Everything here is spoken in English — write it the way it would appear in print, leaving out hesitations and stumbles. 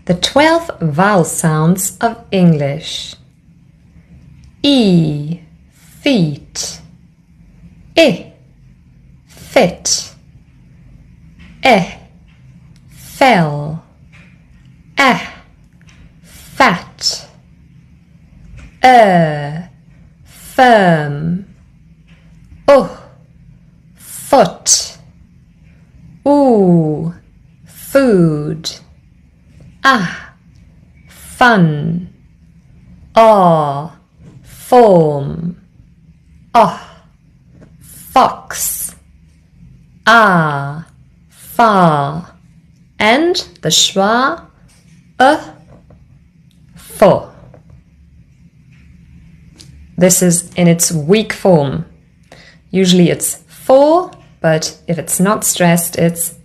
The 12 vowel sounds of English. E, feet. I, fit. E, fell. Fat. Firm. Foot. Food. Fun. Form. Fox. Far. And the schwa, for. This is in its weak form. Usually it's for, but if it's not stressed, it's